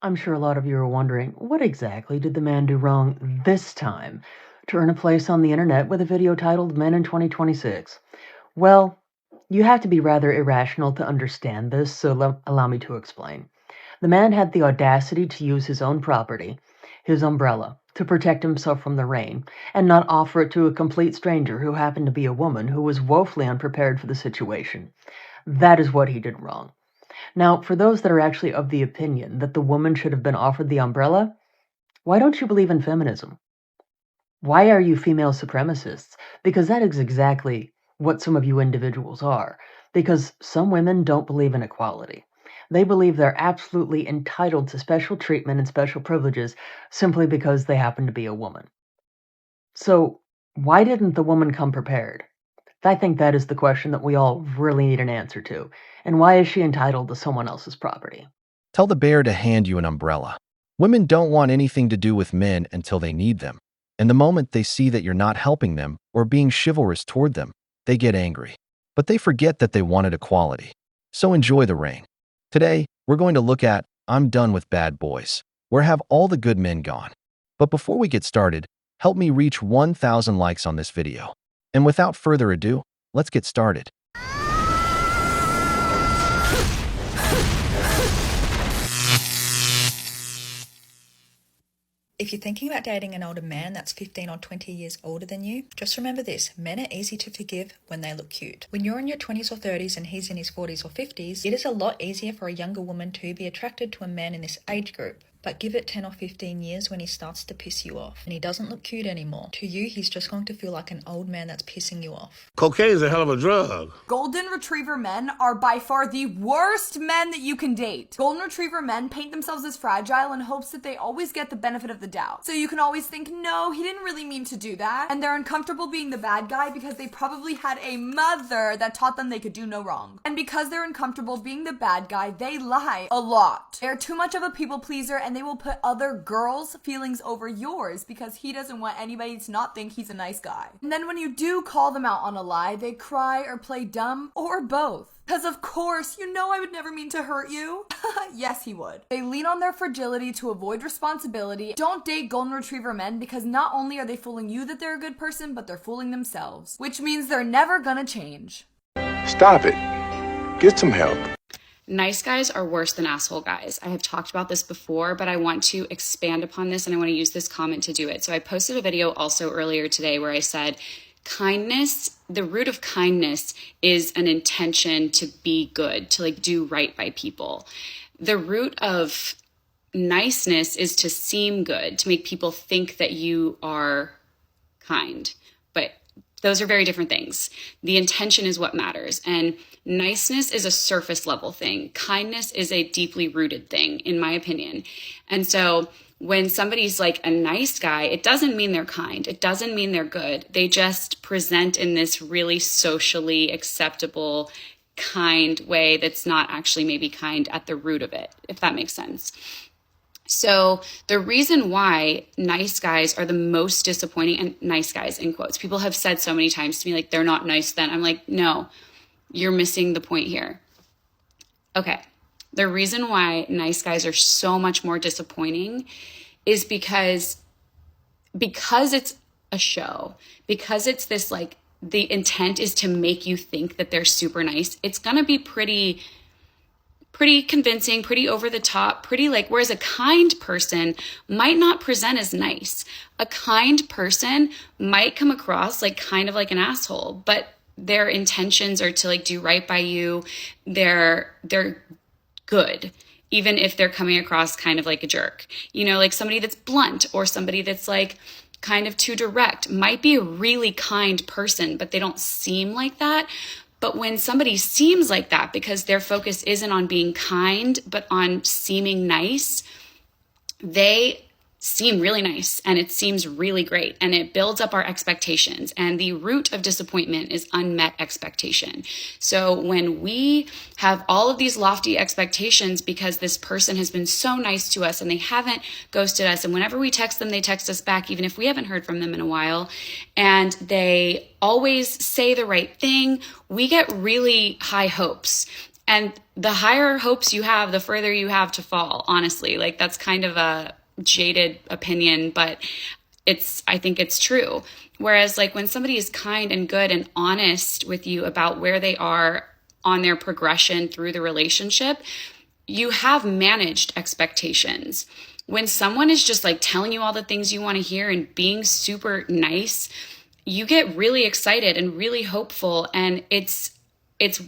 I'm sure a lot of you are wondering, what exactly did the man do wrong this time to earn a place on the internet with a video titled Men in 2026? Well, you have to be rather irrational to understand this, so allow me to explain. The man had the audacity to use his own property, his umbrella, to protect himself from the rain, and not offer it to a complete stranger who happened to be a woman who was woefully unprepared for the situation. That is what he did wrong. Now, for those that are actually of the opinion that the woman should have been offered the umbrella, why don't you believe in feminism? Why are you female supremacists? Because that is exactly what some of you individuals are. Because some women don't believe in equality. They believe they're absolutely entitled to special treatment and special privileges simply because they happen to be a woman. So, why didn't the woman come prepared? I think that is the question that we all really need an answer to. And why is she entitled to someone else's property? Tell the bear to hand you an umbrella. Women don't want anything to do with men until they need them. And the moment they see that you're not helping them or being chivalrous toward them, they get angry. But they forget that they wanted equality. So enjoy the rain. Today, we're going to look at I'm Done with Bad Boys. Where have all the good men gone? But before we get started, help me reach 1,000 likes on this video. And without further ado, let's get started. If you're thinking about dating an older man that's 15 or 20 years older than you, just remember this: men are easy to forgive when they look cute. When you're in your 20s or 30s and he's in his 40s or 50s, it is a lot easier for a younger woman to be attracted to a man in this age group. But give it 10 or 15 years when he starts to piss you off and he doesn't look cute anymore. To you, he's just going to feel like an old man that's pissing you off. Cocaine is a hell of a drug. Golden Retriever men are by far the worst men that you can date. Golden Retriever men paint themselves as fragile in hopes that they always get the benefit of the doubt. So you can always think, no, he didn't really mean to do that. And they're uncomfortable being the bad guy because they probably had a mother that taught them they could do no wrong. And because they're uncomfortable being the bad guy, they lie a lot. They're too much of a people pleaser and they will put other girls' feelings over yours because he doesn't want anybody to not think he's a nice guy. And then when you do call them out on a lie, they cry or play dumb or both. Because of course, you know I would never mean to hurt you. Yes, he would. They lean on their fragility to avoid responsibility. Don't date Golden Retriever men because not only are they fooling you that they're a good person, but they're fooling themselves. Which means they're never gonna change. Stop it. Get some help. Nice guys are worse than asshole guys. I have talked about this before, but I want to expand upon this and I want to use this comment to do it. So I posted a video also earlier today where I said, kindness, the root of kindness is an intention to be good, to do right by people. The root of niceness is to seem good, to make people think that you are kind. But those are very different things. The intention is what matters. And niceness is a surface level thing. Kindness is a deeply rooted thing, in my opinion. And so when somebody's a nice guy, it doesn't mean they're kind. It doesn't mean they're good. They just present in this really socially acceptable, kind way that's not actually maybe kind at the root of it, if that makes sense. So the reason why nice guys are the most disappointing, and nice guys in quotes, people have said so many times to me, they're not nice then. I'm like, no, you're missing the point here. Okay. The reason why nice guys are so much more disappointing is because it's a show, because it's this the intent is to make you think that they're super nice. It's going to be pretty convincing, pretty over the top, whereas a kind person might not present as nice. A kind person might come across kind of like an asshole, but their intentions are to do right by you. They're good, even if they're coming across kind of like a jerk. Somebody that's blunt or somebody that's kind of too direct might be a really kind person, but they don't seem like that. But when somebody seems like that because their focus isn't on being kind, but on seeming nice, they seem really nice and it seems really great and it builds up our expectations. And the root of disappointment is unmet expectation. So when we have all of these lofty expectations because this person has been so nice to us and they haven't ghosted us, and whenever we text them, they text us back, even if we haven't heard from them in a while, and they always say the right thing, we get really high hopes. And the higher hopes you have, the further you have to fall, honestly. Like, that's kind of a jaded opinion, but I think it's true. Whereas like when somebody is kind and good and honest with you about where they are on their progression through the relationship, you have managed expectations. When someone is just like telling you all the things you want to hear and being super nice, you get really excited and really hopeful. And it's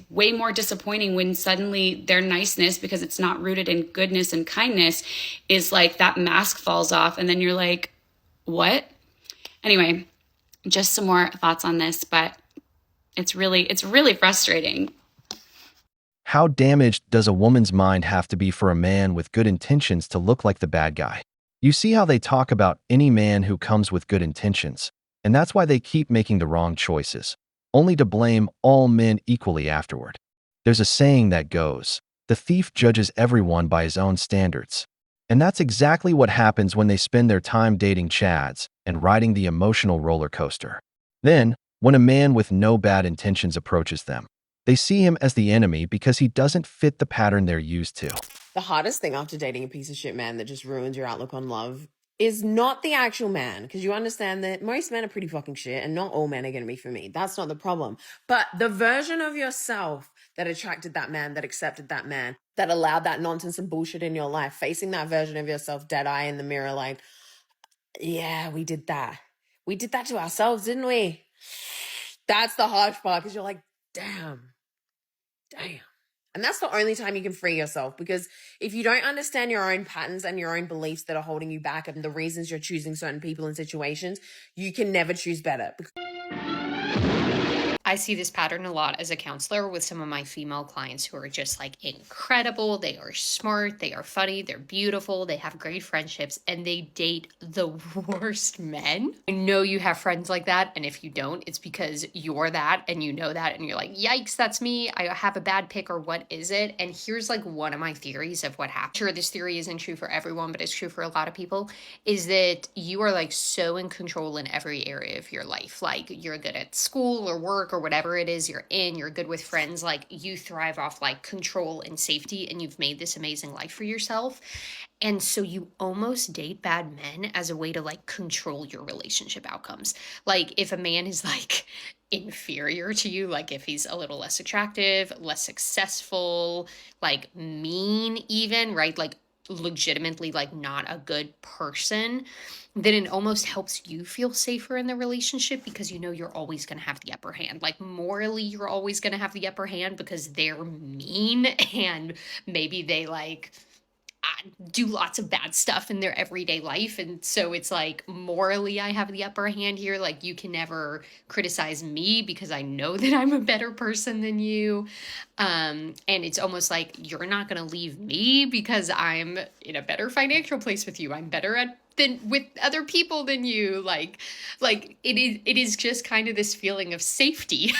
way more disappointing when suddenly their niceness, because it's not rooted in goodness and kindness, is like that mask falls off. And then you're like, what? Anyway, just some more thoughts on this, but it's really frustrating. How damaged does a woman's mind have to be for a man with good intentions to look like the bad guy? You see how they talk about any man who comes with good intentions, and that's why they keep making the wrong choices, only to blame all men equally afterward. There's a saying that goes, "The thief judges everyone by his own standards." And that's exactly what happens when they spend their time dating chads and riding the emotional roller coaster. Then, when a man with no bad intentions approaches them, they see him as the enemy because he doesn't fit the pattern they're used to. The hardest thing after dating a piece of shit man that just ruins your outlook on love is not the actual man, because you understand that most men are pretty fucking shit and not all men are going to be for me. That's not the problem. But the version of yourself that attracted that man, that accepted that man, that allowed that nonsense and bullshit in your life, facing that version of yourself dead eye in the mirror like, yeah, we did that. We did that to ourselves, didn't we? That's the harsh part, because you're like, damn. And that's the only time you can free yourself, because if you don't understand your own patterns and your own beliefs that are holding you back and the reasons you're choosing certain people and situations, you can never choose better. I see this pattern a lot as a counselor with some of my female clients who are just like incredible. They are smart, they are funny, they're beautiful, they have great friendships, and they date the worst men. I know you have friends like that, and if you don't, it's because you're that and you know that, and you're like, yikes, that's me. I have a bad pick, or what is it? And here's like one of my theories of what happened. Sure, this theory isn't true for everyone, but it's true for a lot of people, is that you are like so in control in every area of your life. Like you're good at school or work or whatever it is you're good with friends, like you thrive off like control and safety, and you've made this amazing life for yourself. And so you almost date bad men as a way to like control your relationship outcomes. Like if a man is like inferior to you, like if he's a little less attractive, less successful, like mean even, right? Like legitimately like not a good person, then it almost helps you feel safer in the relationship, because you know you're always going to have the upper hand. Like morally, you're always going to have the upper hand because they're mean and maybe they like do lots of bad stuff in their everyday life. And so it's like morally I have the upper hand here. Like you can never criticize me because I know that I'm a better person than you. And it's almost like you're not going to leave me because I'm in a better financial place with you. I'm better at than with other people than you. Like it is just kind of this feeling of safety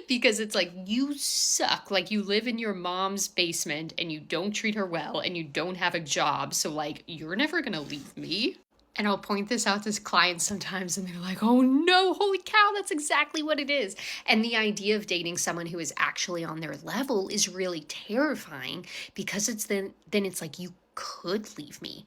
because it's like you suck. Like you live in your mom's basement and you don't treat her well and you don't have a job. So like you're never going to leave me. And I'll point this out to clients sometimes and they're like, oh no, holy cow, that's exactly what it is. And the idea of dating someone who is actually on their level is really terrifying, because then it's like you could leave me.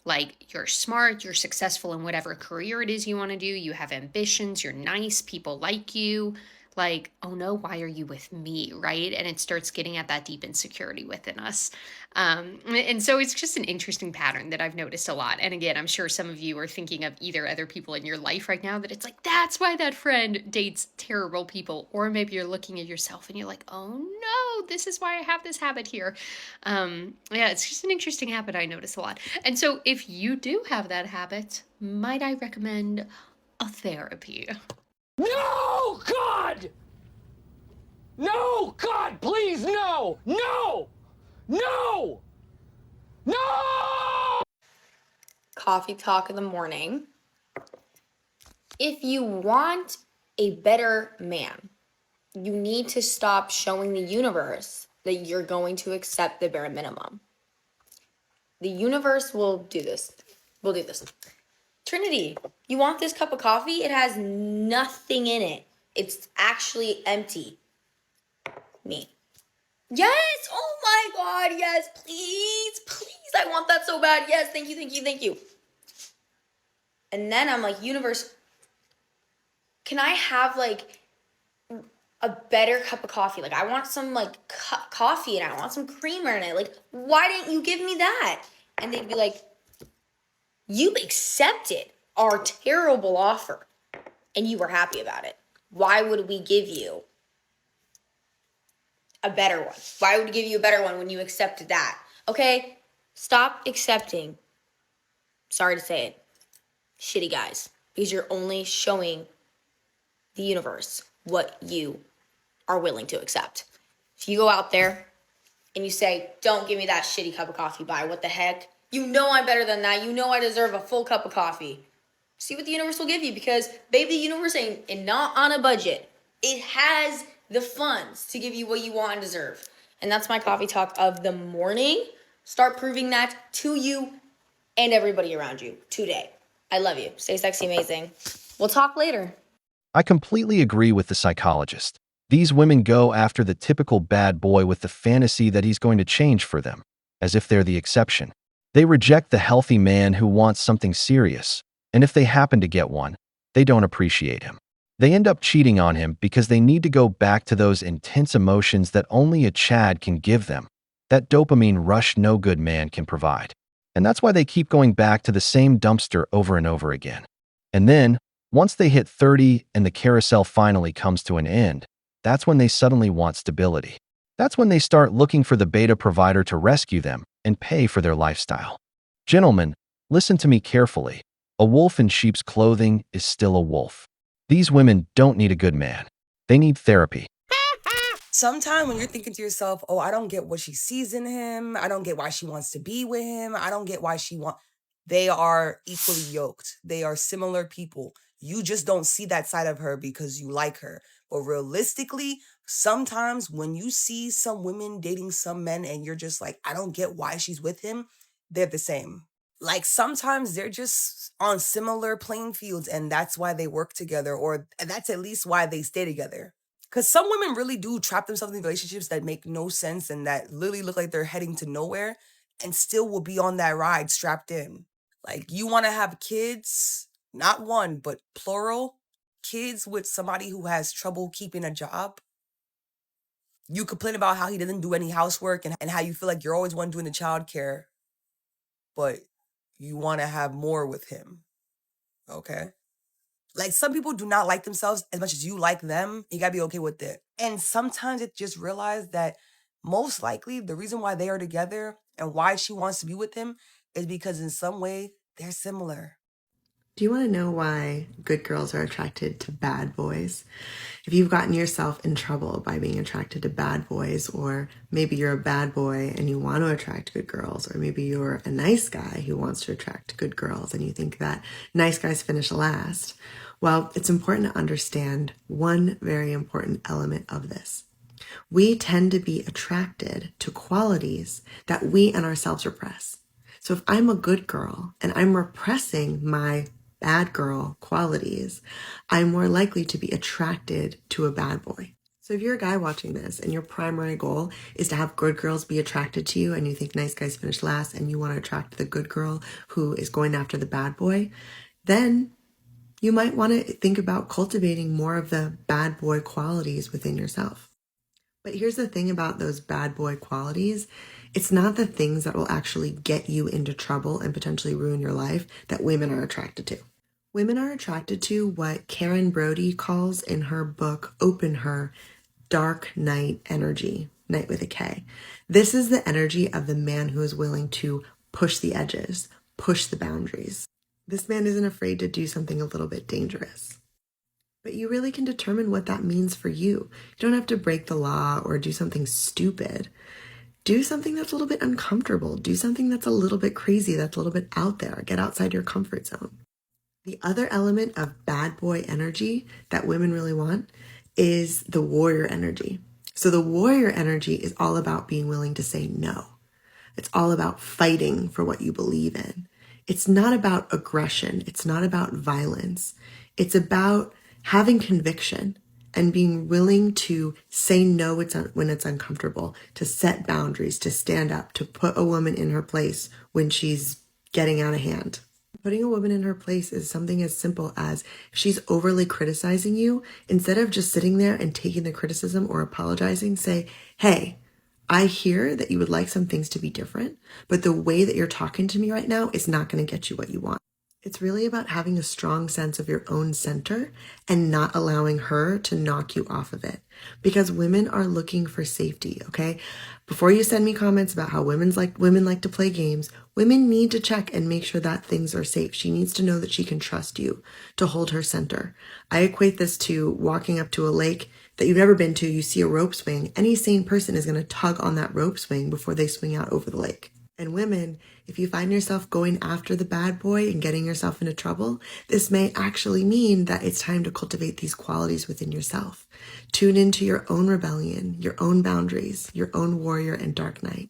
Like you're smart, you're successful in whatever career it is you want to do, you have ambitions, you're nice, people like you. Like, oh no, why are you with me, right? And it starts getting at that deep insecurity within us. And so it's just an interesting pattern that I've noticed a lot. And again, I'm sure some of you are thinking of either other people in your life right now that it's like, that's why that friend dates terrible people. Or maybe you're looking at yourself and you're like, oh no, this is why I have this habit here. Yeah, it's just an interesting habit I notice a lot. And so if you do have that habit, might I recommend a therapy? No, God! No, God, please, no! No! No! No! Coffee talk in the morning. If you want a better man, you need to stop showing the universe that you're going to accept the bare minimum. The universe will do this. We'll do this. Trinity, you want this cup of coffee? It has nothing in it. It's actually empty. Me. Yes! Oh my God, yes, please, please. I want that so bad. Yes, thank you, thank you, thank you. And then I'm like, universe, can I have like a better cup of coffee? Like, I want some like coffee and I want some creamer in it. Like, why didn't you give me that? And they'd be like, you accepted our terrible offer and you were happy about it. Why would we give you a better one? Why would we give you a better one when you accepted that? Okay, stop accepting, sorry to say it, shitty guys, because you're only showing the universe what you are willing to accept. If you go out there and you say, don't give me that shitty cup of coffee, bye, what the heck? You know I'm better than that. You know I deserve a full cup of coffee. See what the universe will give you, because baby, the universe ain't not on a budget. It has the funds to give you what you want and deserve. And that's my coffee talk of the morning. Start proving that to you and everybody around you today. I love you. Stay sexy, amazing. We'll talk later. I completely agree with the psychologist. These women go after the typical bad boy with the fantasy that he's going to change for them, as if they're the exception. They reject the healthy man who wants something serious, and if they happen to get one, they don't appreciate him. They end up cheating on him because they need to go back to those intense emotions that only a Chad can give them, that dopamine rush no good man can provide. And that's why they keep going back to the same dumpster over and over again. And then, once they hit 30 and the carousel finally comes to an end, that's when they suddenly want stability. That's when they start looking for the beta provider to rescue them and pay for their lifestyle. Gentlemen, listen to me carefully. A wolf in sheep's clothing is still a wolf. These women don't need a good man. They need therapy. Sometimes when you're thinking to yourself, oh, I don't get what she sees in him. I don't get why she wants to be with him. I don't get why they are equally yoked. They are similar people. You just don't see that side of her because you like her. But realistically, sometimes when you see some women dating some men and you're just like, I don't get why she's with him, they're the same. Like sometimes they're just on similar playing fields and that's why they work together, or that's at least why they stay together. Because some women really do trap themselves in relationships that make no sense and that literally look like they're heading to nowhere and still will be on that ride strapped in. Like, you want to have kids, not one, but plural, kids with somebody who has trouble keeping a job. You complain about how he doesn't do any housework and how you feel like you're always one doing the childcare, but you want to have more with him. Okay? Like, some people do not like themselves as much as you like them. You gotta be okay with it. And sometimes it just realize that most likely the reason why they are together and why she wants to be with him is because in some way they're similar. Do you want to know why good girls are attracted to bad boys? If you've gotten yourself in trouble by being attracted to bad boys, or maybe you're a bad boy and you want to attract good girls, or maybe you're a nice guy who wants to attract good girls and you think that nice guys finish last, well, it's important to understand one very important element of this. We tend to be attracted to qualities that we and ourselves repress. So if I'm a good girl and I'm repressing my bad girl qualities, I'm more likely to be attracted to a bad boy. So if you're a guy watching this and your primary goal is to have good girls be attracted to you and you think nice guys finish last and you want to attract the good girl who is going after the bad boy, then you might want to think about cultivating more of the bad boy qualities within yourself. But here's the thing about those bad boy qualities. It's not the things that will actually get you into trouble and potentially ruin your life that women are attracted to. Women are attracted to what Karen Brody calls in her book, Open Her, dark night energy, night with a K. This is the energy of the man who is willing to push the edges, push the boundaries. This man isn't afraid to do something a little bit dangerous. But you really can determine what that means for you. You don't have to break the law or do something stupid. Do something that's a little bit uncomfortable. Do something that's a little bit crazy, that's a little bit out there. Get outside your comfort zone. The other element of bad boy energy that women really want is the warrior energy. So the warrior energy is all about being willing to say no. It's all about fighting for what you believe in. It's not about aggression. It's not about violence. It's about having conviction and being willing to say no when it's uncomfortable, to set boundaries, to stand up, to put a woman in her place when she's getting out of hand. Putting a woman in her place is something as simple as if she's overly criticizing you, instead of just sitting there and taking the criticism or apologizing, say, hey, I hear that you would like some things to be different, but the way that you're talking to me right now is not going to get you what you want. It's really about having a strong sense of your own center and not allowing her to knock you off of it. Because women are looking for safety, okay? Before you send me comments about how women like to play games, women need to check and make sure that things are safe. She needs to know that she can trust you to hold her center. I equate this to walking up to a lake that you've never been to. You see a rope swing. Any sane person is going to tug on that rope swing before they swing out over the lake. And women, if you find yourself going after the bad boy and getting yourself into trouble, this may actually mean that it's time to cultivate these qualities within yourself. Tune into your own rebellion, your own boundaries, your own warrior and dark knight.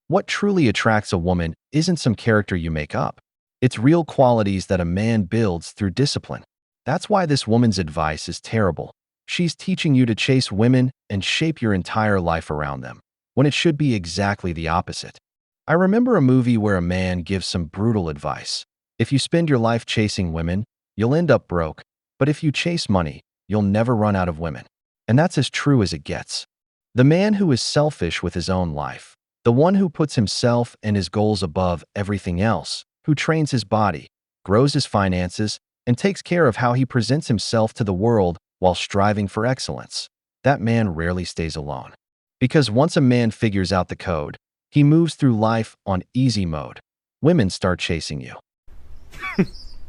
What truly attracts a woman isn't some character you make up. It's real qualities that a man builds through discipline. That's why this woman's advice is terrible. She's teaching you to chase women and shape your entire life around them, when it should be exactly the opposite. I remember a movie where a man gives some brutal advice. If you spend your life chasing women, you'll end up broke. But if you chase money, you'll never run out of women. And that's as true as it gets. The man who is selfish with his own life, the one who puts himself and his goals above everything else, who trains his body, grows his finances, and takes care of how he presents himself to the world while striving for excellence, that man rarely stays alone. Because once a man figures out the code, he moves through life on easy mode. Women start chasing you.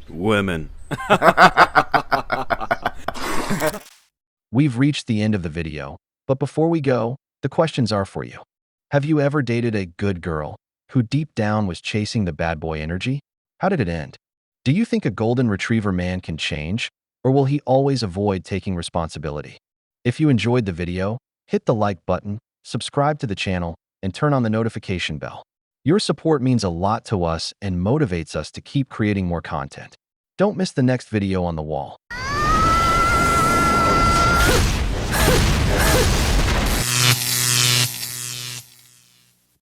Women. We've reached the end of the video, but before we go, the questions are for you. Have you ever dated a good girl who deep down was chasing the bad boy energy? How did it end? Do you think a golden retriever man can change, or will he always avoid taking responsibility? If you enjoyed the video, hit the like button, subscribe to the channel, and turn on the notification bell. Your support means a lot to us and motivates us to keep creating more content. Don't miss the next video on the wall.